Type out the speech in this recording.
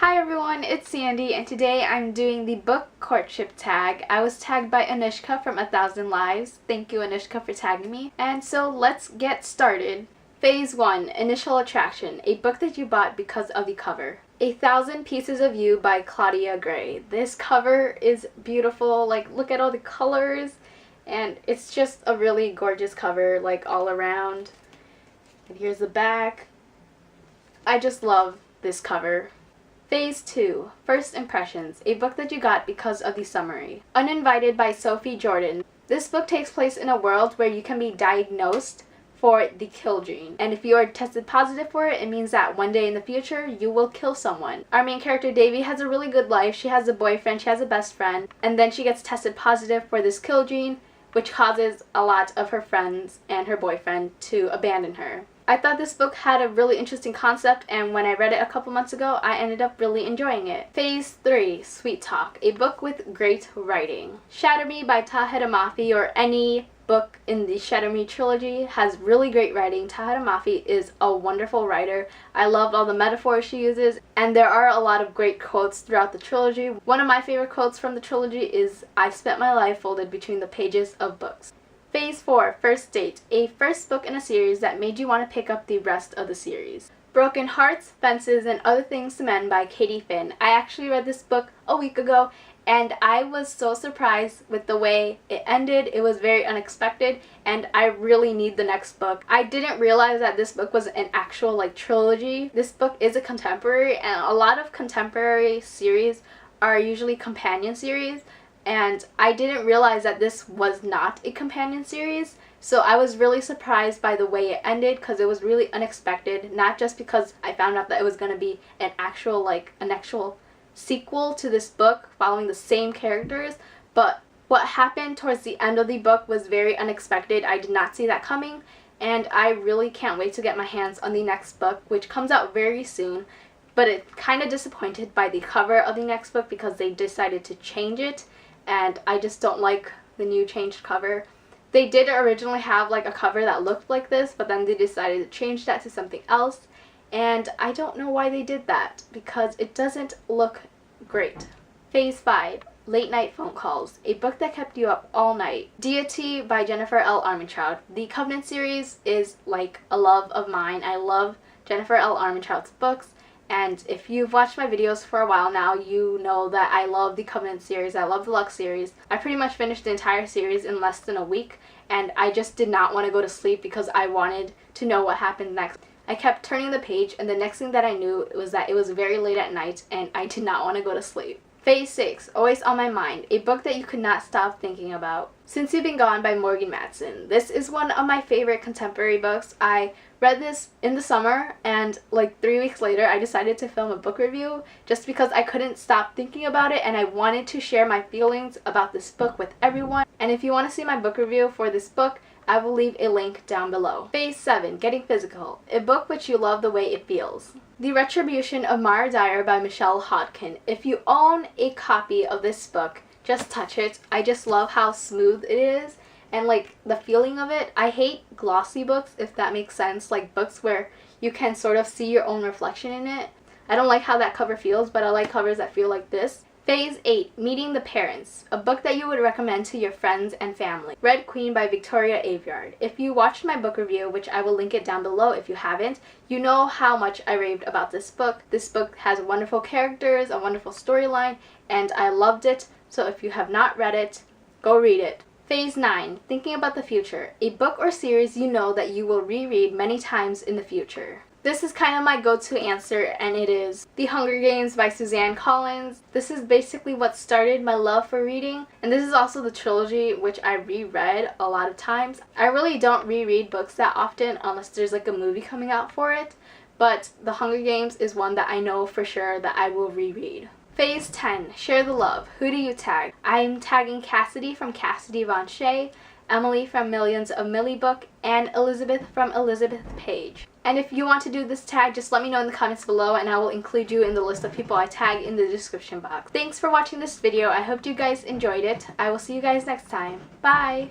Hi everyone, it's Sandy, and today I'm doing the book courtship tag. I was tagged by Anushka from 1000 Lives. Thank you, Anushka, for tagging me. And so let's get started. Phase 1, Initial Attraction, a book that you bought because of the cover. 1000 Pieces of You by Claudia Gray. This cover is beautiful. Like, look at all the colors, and it's just a really gorgeous cover, like, all around. And here's the back. I just love this cover. Phase 2, First Impressions, a book that you got because of the summary. Uninvited by Sophie Jordan. This book takes place in a world where you can be diagnosed for the kill gene. And if you are tested positive for it, it means that one day in the future, you will kill someone. Our main character, Davy, has a really good life. She has a boyfriend, she has a best friend, and then she gets tested positive for this kill gene, which causes a lot of her friends and her boyfriend to abandon her. I thought this book had a really interesting concept, and when I read it a couple months ago, I ended up really enjoying it. Phase 3, Sweet Talk, a book with great writing. Shatter Me by Tahereh Mafi, or any book in the Shatter Me trilogy, has really great writing. Tahereh Mafi is a wonderful writer. I loved all the metaphors she uses, and there are a lot of great quotes throughout the trilogy. One of my favorite quotes from the trilogy is, "I spent my life folded between the pages of books." Phase 4, First Date, a first book in a series that made you want to pick up the rest of the series. Broken Hearts, Fences, and Other Things to Mend by Katie Finn. I actually read this book a week ago, and I was so surprised with the way it ended. It was very unexpected, and I really need the next book. I didn't realize that this book was an actual trilogy. This book is a contemporary, and a lot of contemporary series are usually companion series. And I didn't realize that this was not a companion series, so I was really surprised by the way it ended because it was really unexpected, not just because I found out that it was going to be an actual sequel to this book following the same characters, but what happened towards the end of the book was very unexpected. I did not see that coming, and I really can't wait to get my hands on the next book, which comes out very soon. But it's kind of disappointed by the cover of the next book because they decided to change it, and I just don't like the new changed cover. They did originally have a cover that looked like this, but then they decided to change that to something else, and I don't know why they did that because it doesn't look great. Phase 5, Late Night Phone Calls, a book that kept you up all night. Deity by Jennifer L. Armentrout. The Covenant series is like a love of mine. I love Jennifer L. Armentrout's books. And if you've watched my videos for a while now, you know that I love the Covenant series, I love the Lux series. I pretty much finished the entire series in less than a week, and I just did not want to go to sleep because I wanted to know what happened next. I kept turning the page, and the next thing that I knew was that it was very late at night, and I did not want to go to sleep. Phase 6, Always on My Mind, a book that you could not stop thinking about. Since You've Been Gone by Morgan Matson. This is one of my favorite contemporary books. I read this in the summer, and 3 weeks later I decided to film a book review just because I couldn't stop thinking about it, and I wanted to share my feelings about this book with everyone. And if you want to see my book review for this book, I will leave a link down below. Phase 7, Getting Physical, a book which you love the way it feels. The Retribution of Mara Dyer by Michelle Hodkin. If you own a copy of this book, just touch it. I just love how smooth it is and the feeling of it. I hate glossy books, if that makes sense, books where you can sort of see your own reflection in it. I don't like how that cover feels, but I like covers that feel like this. Phase 8, Meeting the Parents, a book that you would recommend to your friends and family. Red Queen by Victoria Aveyard. If you watched my book review, which I will link it down below if you haven't, you know how much I raved about this book. This book has wonderful characters, a wonderful storyline, and I loved it. So if you have not read it, go read it. Phase 9, Thinking About the Future, a book or series you know that you will reread many times in the future. This is kind of my go-to answer, and it is The Hunger Games by Suzanne Collins. This is basically what started my love for reading, and this is also the trilogy which I reread a lot of times. I really don't reread books that often unless there's a movie coming out for it, but The Hunger Games is one that I know for sure that I will reread. Phase 10, Share the Love. Who do you tag? I'm tagging Cassidy from Cassidy Von Shea, Emily from Millions of Millie Book, and Elizabeth from Elizabeth Page. And if you want to do this tag, just let me know in the comments below, and I will include you in the list of people I tag in the description box. Thanks for watching this video. I hope you guys enjoyed it. I will see you guys next time. Bye!